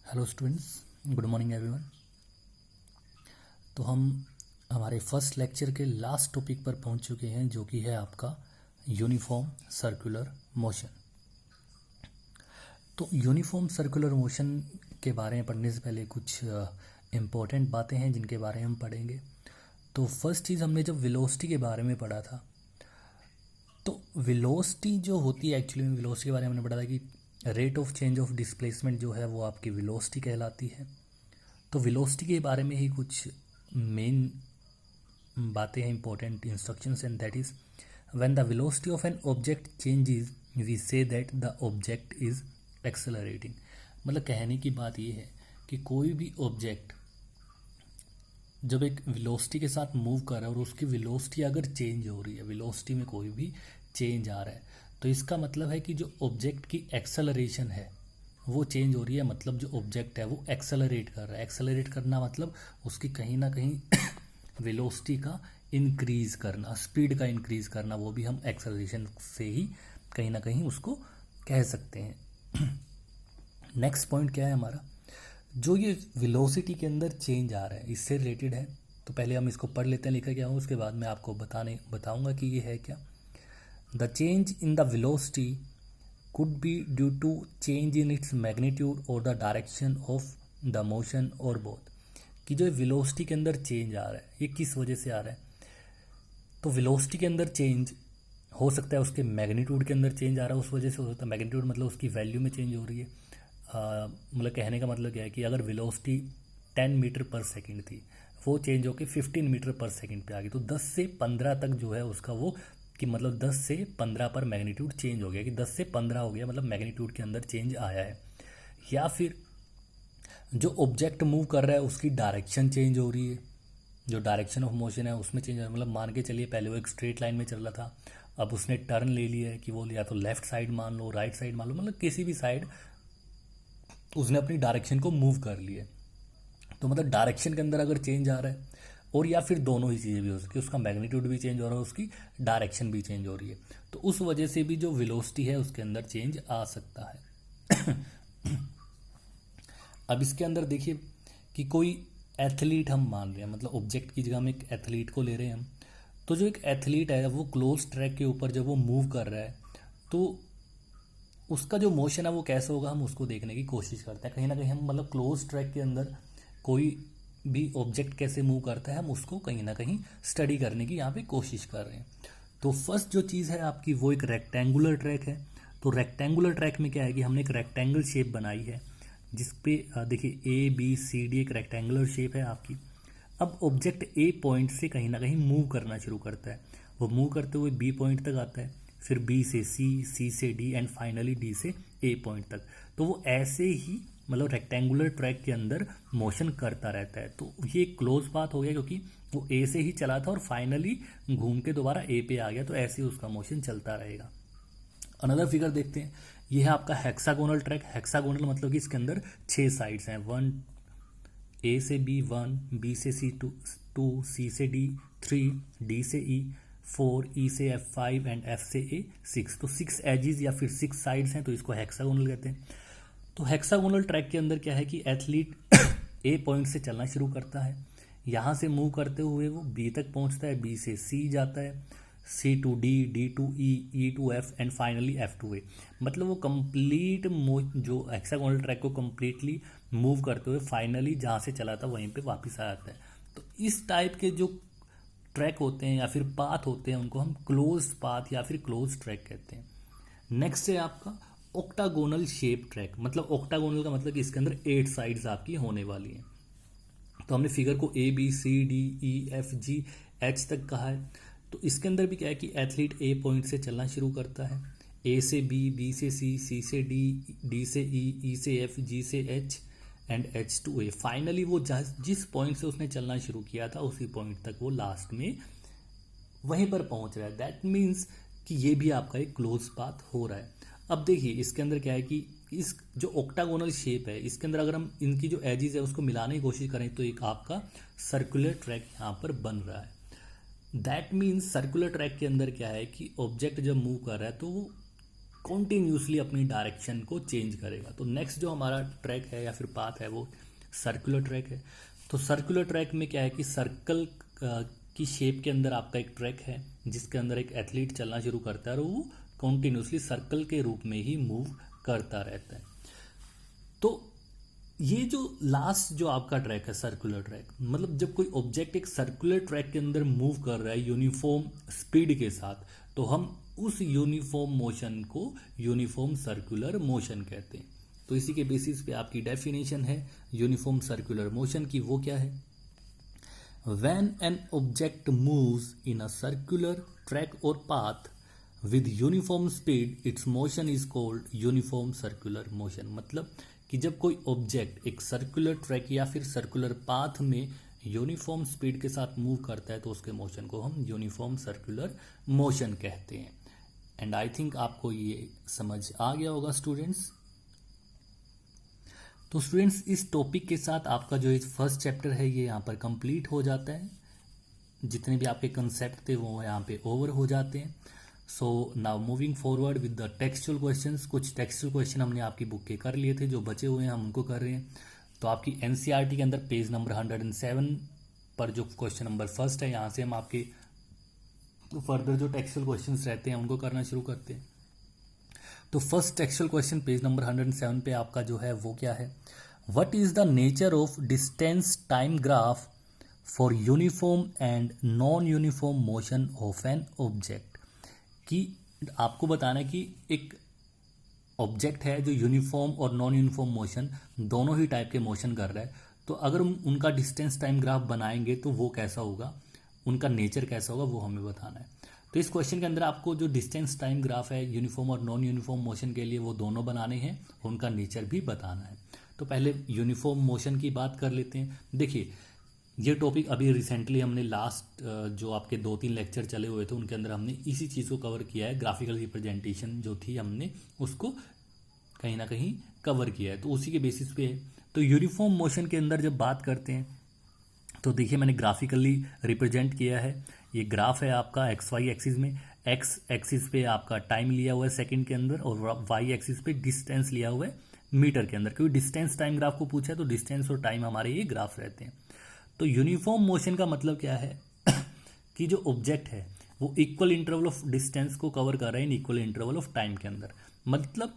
Hello students, good morning everyone. तो हम हमारे फर्स्ट लेक्चर के लास्ट टॉपिक पर पहुंच चुके हैं, जो कि है आपका यूनिफॉर्म सर्कुलर मोशन। तो यूनिफॉर्म सर्कुलर मोशन के बारे में पढ़ने से पहले कुछ इम्पोर्टेंट बातें हैं जिनके बारे में हम पढ़ेंगे। तो फर्स्ट चीज़, हमने जब वेलोसिटी के बारे में पढ़ा था, तो वेलोसिटी जो होती है, एक्चुअली में वेलोसिटी के बारे में हमने पढ़ा था कि rate of change of displacement जो है वो आपकी वेलोसिटी कहलाती है। तो वेलोसिटी के बारे में ही कुछ मेन बातें हैं, important instructions, and that is when the velocity of an object changes we say that the object is accelerating. मतलब कहने की बात ये है कि कोई भी ऑब्जेक्ट जब एक वेलोसिटी के साथ मूव कर रहा है और उसकी वेलोसिटी अगर चेंज हो रही है, वेलोसिटी में कोई भी चेंज आ रहा है, तो इसका मतलब है कि जो ऑब्जेक्ट की एक्सेलरेशन है वो चेंज हो रही है। मतलब जो ऑब्जेक्ट है वो एक्सेलरेट कर रहा है। एक्सेलरेट करना मतलब उसकी कहीं ना कहीं वेलोसिटी का इंक्रीज करना, स्पीड का इंक्रीज करना, वो भी हम एक्सेलरेशन से ही कहीं ना कहीं उसको कह सकते हैं। नेक्स्ट पॉइंट क्या है हमारा, जो ये वेलोसिटी के अंदर चेंज आ रहा है इससे रिलेटेड है। तो पहले हम इसको पढ़ लेते हैं, लिखा क्या हूँ, उसके बाद मैं आपको बताऊंगा कि ये है क्या। The change in the velocity could be due to change in its magnitude or the direction of the motion or both। कि जो वेलोसिटी के अंदर चेंज आ रहा है ये किस वजह से आ रहा है। तो वेलोसिटी के अंदर चेंज हो सकता है उसके मैग्नीट्यूड के अंदर चेंज आ रहा है, उस वजह से हो सकता है। मैग्नीट्यूड मतलब उसकी वैल्यू में चेंज हो रही है। मतलब कहने का मतलब क्या है कि अगर वेलोसिटी 10 मीटर पर सेकेंड थी, वो चेंज होकर 15 मीटर पर सेकेंड पे आ गई, तो 10 से 15 तक जो है उसका वो कि मतलब 10 से 15 पर मैग्नीट्यूड चेंज हो गया, कि 10 से 15 हो गया, मतलब मैग्नीट्यूड के अंदर चेंज आया है। या फिर जो ऑब्जेक्ट मूव कर रहा है उसकी डायरेक्शन चेंज हो रही है, जो डायरेक्शन ऑफ मोशन है उसमें चेंज हो रहा है। मतलब मान के चलिए पहले वो एक स्ट्रेट लाइन में चल रहा था, अब उसने टर्न ले लिया है कि वो या तो लेफ्ट साइड मान लो, राइट साइड मान लो, मतलब किसी भी साइड उसने अपनी डायरेक्शन को मूव कर लिया। तो मतलब डायरेक्शन के अंदर अगर चेंज आ रहा है, और या फिर दोनों ही चीज़ें भी हो सकती है, उसका मैग्नीट्यूड भी चेंज हो रहा है, उसकी डायरेक्शन भी चेंज हो रही है, तो उस वजह से भी जो वेलोसिटी है उसके अंदर चेंज आ सकता है। अब इसके अंदर देखिए कि कोई एथलीट हम मान रहे हैं, मतलब ऑब्जेक्ट की जगह हम एक एथलीट को ले रहे हैं हम। तो जो एक एथलीट है वो क्लोज ट्रैक के ऊपर जब वो मूव कर रहा है, तो उसका जो मोशन है वो कैसे होगा, हम उसको देखने की कोशिश करते हैं। कहीं ना कहीं हम मतलब क्लोज ट्रैक के अंदर कोई भी ऑब्जेक्ट कैसे मूव करता है, हम उसको कहीं ना कहीं स्टडी करने की यहाँ पे कोशिश कर रहे हैं। तो फर्स्ट जो चीज़ है आपकी वो एक रेक्टेंगुलर ट्रैक है। तो रेक्टेंगुलर ट्रैक में क्या है कि हमने एक रेक्टेंगल शेप बनाई है, जिसपे देखिए ABCD एक रेक्टेंगुलर शेप है आपकी। अब ऑब्जेक्ट A पॉइंट से कहीं ना कहीं मूव करना शुरू करता है, वो मूव करते हुए B पॉइंट तक आता है, फिर B से C, C से D, एंड फाइनली D से A पॉइंट तक। तो वो ऐसे ही मतलब रेक्टेंगुलर ट्रैक के अंदर मोशन करता रहता है। तो ये क्लोज पाथ हो गया, क्योंकि वो A से ही चला था और फाइनली घूम के दोबारा A पे आ गया, तो ऐसे ही उसका मोशन चलता रहेगा। अनदर फिगर देखते हैं, ये है आपका हेक्सागोनल ट्रैक। हेक्सागोनल मतलब कि इसके अंदर 6 साइड्स हैं, 1 A से B 1, B से C 2, C से D 3, D से E 4, E से F 5 एंड F से A 6। तो 6 एजेस या फिर 6 साइड्स हैं, तो इसको हेक्सागोनल कहते हैं। तो हेक्सागोनल ट्रैक के अंदर क्या है कि एथलीट A पॉइंट से चलना शुरू करता है, यहाँ से मूव करते हुए वो B तक पहुँचता है, B से C जाता है, C to D, D to E, E to F and finally F to A। मतलब वो कंप्लीट जो हेक्सागोनल ट्रैक को कंप्लीटली मूव करते हुए फाइनली जहाँ से चला था वहीं पे वापस आ जाता है। तो इस टाइप के जो ट्रैक होते हैं या फिर पाथ होते हैं उनको हम क्लोज पाथ या फिर क्लोज ट्रैक कहते हैं। नेक्स्ट है आपका ऑक्टागोनल शेप ट्रैक। मतलब ऑक्टागोनल का मतलब कि इसके अंदर 8 साइड्स आपकी होने वाली हैं। तो हमने फिगर को ABCDEFGH तक कहा है। तो इसके अंदर भी क्या है कि एथलीट A पॉइंट से चलना शुरू करता है, A से B, B से C, C से D, D से E, E से F, G से H and H to A। Finally वो जिस पॉइंट से उसने चलना शुरू किया था उसी पॉइंट तक वो लास्ट में वहीं पर पहुंच रहा है। दैट मीन्स कि ये भी आपका एक क्लोज पाथ हो रहा है। अब देखिए इसके अंदर क्या है कि इस जो ऑक्टागोनल शेप है इसके अंदर अगर हम इनकी जो एजेस है उसको मिलाने की कोशिश करें, तो एक आपका सर्कुलर ट्रैक यहाँ पर बन रहा है। दैट मीन्स सर्कुलर ट्रैक के अंदर क्या है कि ऑब्जेक्ट जब मूव कर रहा है तो वो कॉन्टीन्यूसली अपनी डायरेक्शन को चेंज करेगा। तो नेक्स्ट जो हमारा ट्रैक है या फिर पाथ है वो सर्कुलर ट्रैक है। तो सर्कुलर ट्रैक में क्या है कि सर्कल की शेप के अंदर आपका एक ट्रैक है जिसके अंदर एक एथलीट चलना शुरू करता है और वो कॉन्टीन्यूसली सर्कल के रूप में ही मूव करता रहता है। तो ये जो लास्ट जो आपका ट्रैक है सर्कुलर ट्रैक, मतलब जब कोई ऑब्जेक्ट एक सर्कुलर ट्रैक के अंदर मूव कर रहा है यूनिफॉर्म स्पीड के साथ, तो हम उस यूनिफॉर्म मोशन को यूनिफॉर्म सर्कुलर मोशन कहते हैं। तो इसी के बेसिस पे आपकी डेफिनेशन है यूनिफॉर्म सर्कुलर मोशन की, वो क्या है? When an object moves in a circular track or path with uniform speed, its motion is called uniform circular motion। मतलब कि जब कोई ऑब्जेक्ट एक सर्कुलर ट्रैक या फिर सर्कुलर पाथ में यूनिफॉर्म स्पीड के साथ मूव करता है तो उसके मोशन को हम यूनिफॉर्म सर्कुलर मोशन कहते हैं। एंड आई थिंक आपको ये समझ आ गया होगा स्टूडेंट्स। तो स्टूडेंट्स इस टॉपिक के साथ आपका जो फर्स्ट चैप्टर है ये यहाँ पर कंप्लीट हो जाता है। जितने भी आपके कंसेप्ट थे वो यहाँ पे ओवर हो जाते हैं। So now moving forward with the textual questions. कुछ टेक्सचुअल क्वेश्चन हमने आपकी बुक के कर लिए थे, जो बचे हुए हैं हम उनको कर रहे हैं। तो आपकी एनसीईआरटी के अंदर पेज नंबर 107 पर जो क्वेश्चन नंबर फर्स्ट है, यहाँ से हम आपके फर्दर जो टेक्सचुअल क्वेश्चंस रहते हैं उनको करना शुरू करते हैं। तो first textual question page number 107 पे आपका जो है वो क्या है? What is the nature of distance time graph for uniform and non uniform motion of an object. कि आपको बताना है कि एक ऑब्जेक्ट है जो यूनिफॉर्म और नॉन यूनिफॉर्म मोशन दोनों ही टाइप के मोशन कर रहा है, तो अगर उनका डिस्टेंस टाइम ग्राफ बनाएंगे तो वो कैसा होगा, उनका नेचर कैसा होगा, वो हमें बताना है। तो इस क्वेश्चन के अंदर आपको जो डिस्टेंस टाइम ग्राफ है यूनिफॉर्म और नॉन यूनिफॉर्म मोशन के लिए वो दोनों बनाने हैं, उनका नेचर भी बताना है। तो पहले यूनिफॉर्म मोशन की बात कर लेते हैं। देखिए ये टॉपिक अभी रिसेंटली हमने लास्ट जो आपके 2-3 लेक्चर चले हुए थे उनके अंदर हमने इसी चीज़ को कवर किया है। ग्राफिकल रिप्रेजेंटेशन जो थी हमने उसको कहीं ना कहीं कवर किया है, तो उसी के बेसिस पे है। तो यूनिफॉर्म मोशन के अंदर जब बात करते हैं तो देखिए मैंने ग्राफिकली रिप्रेजेंट किया है। ये ग्राफ है आपका एक्स वाई एक्सिस में। एक्स एक्सिस पे आपका टाइम लिया हुआ है सेकंड के अंदर और वाई एक्सिस पे डिस्टेंस लिया हुआ है मीटर के अंदर, क्योंकि डिस्टेंस टाइम ग्राफ को पूछा है तो डिस्टेंस और टाइम हमारे ये ग्राफ रहते हैं। तो यूनिफॉर्म मोशन का मतलब क्या है कि जो ऑब्जेक्ट है वो इक्वल इंटरवल ऑफ डिस्टेंस को कवर कर रहा है in equal interval of time के अंदर। मतलब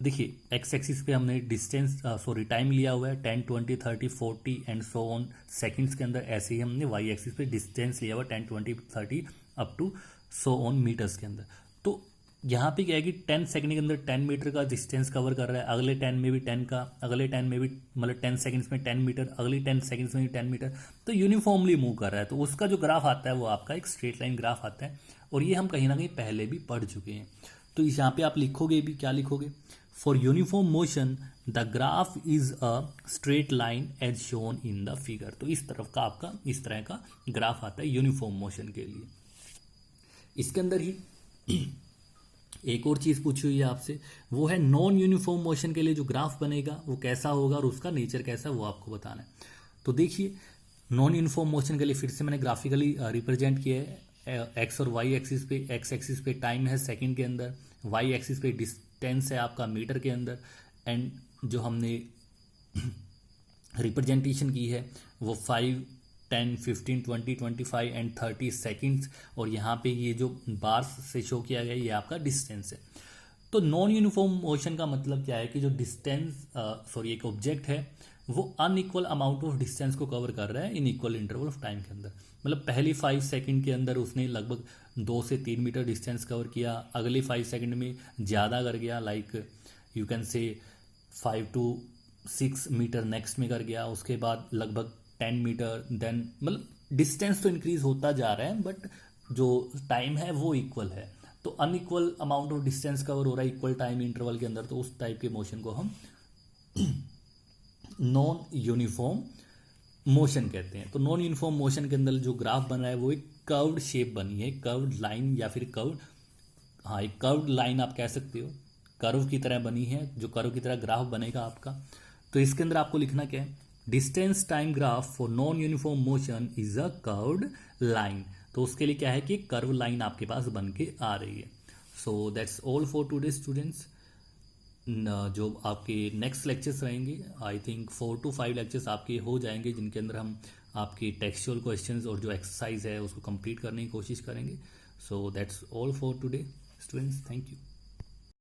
देखिए एक्स एक्सिस पे हमने डिस्टेंस टाइम लिया हुआ है 10, 20, 30, 40 एंड सो ऑन सेकंड्स के अंदर। ऐसे ही हमने वाई एक्सिस पे डिस्टेंस लिया हुआ है 10, 20, 30 up to so on metres के अंदर। तो यहाँ पे क्या है कि 10 सेकंड के अंदर 10 मीटर का डिस्टेंस कवर कर रहा है, अगले 10 में भी 10 का, अगले 10 में भी मतलब 10 सेकंड्स में 10 मीटर, अगली 10 सेकंड्स में भी 10 मीटर। तो यूनिफॉर्मली मूव कर रहा है, तो उसका जो ग्राफ आता है वो आपका एक स्ट्रेट लाइन ग्राफ आता है। और ये हम कहीं ना कहीं पहले भी पढ़ चुके हैं। तो यहाँ पे आप लिखोगे भी, क्या लिखोगे? For uniform motion the graph is a straight line as shown in the figure. तो इस तरफ का आपका इस तरह का ग्राफ आता है यूनिफॉर्म मोशन के लिए। इसके अंदर ही एक और चीज पूछी हुई है आपसे, वो है नॉन यूनिफॉर्म मोशन के लिए जो ग्राफ बनेगा वो कैसा होगा और उसका नेचर कैसा है वो आपको बताना है। तो देखिए नॉन यूनिफॉर्म मोशन के लिए फिर से मैंने ग्राफिकली रिप्रेजेंट किया है। एक्स और वाई एक्सिस पे, एक्स एक्सिस पे टाइम है सेकंड के अंदर, वाई एक्सिस पे डिस्टेंस है आपका मीटर के अंदर, एंड जो हमने रिप्रेजेंटेशन की है वो 5, 10, 15, 20, 25 एंड 30 सेकंड्स, और यहाँ पे ये जो बार्स से शो किया गया ये आपका डिस्टेंस है। तो नॉन यूनिफॉर्म मोशन का मतलब क्या है कि जो डिस्टेंस एक ऑब्जेक्ट है वो अनइक्वल अमाउंट ऑफ डिस्टेंस को कवर कर रहा है in equal interval of time के अंदर। मतलब पहली 5 सेकंड के अंदर उसने लगभग 2 से 3 मीटर डिस्टेंस कवर किया, अगले 5 सेकंड में ज़्यादा कर गया, like you can say 5 to 6 metre next में कर गया, उसके बाद लगभग 10 मीटर, देन मतलब डिस्टेंस तो इंक्रीज होता जा रहा है बट जो टाइम है वो इक्वल है। तो unequal amount of distance cover हो रहा है इक्वल टाइम इंटरवल के अंदर, तो उस टाइप के मोशन को हम नॉन यूनिफॉर्म मोशन कहते हैं। तो नॉन यूनिफॉर्म मोशन के अंदर जो ग्राफ बन रहा है वो एक कर्व्ड शेप बनी है, कर्व्ड लाइन या फिर एक कर्व्ड लाइन आप कह सकते हो, कर्व की तरह बनी है, जो कर्व की तरह ग्राफ बनेगा आपका। तो इसके अंदर आपको लिखना क्या है? Distance time graph for non uniform motion is a curved line. तो उसके लिए क्या है कि कर्व लाइन आपके पास बन के आ रही है। So that's all for today students. जो आपके नेक्स्ट लेक्चर्स रहेंगे, आई थिंक 4 to 5 लेक्चर्स आपके हो जाएंगे, जिनके अंदर हम आपके टेक्सचुअल क्वेश्चंस और जो एक्सरसाइज है उसको कंप्लीट करने की कोशिश करेंगे। So that's all for today students, thank you.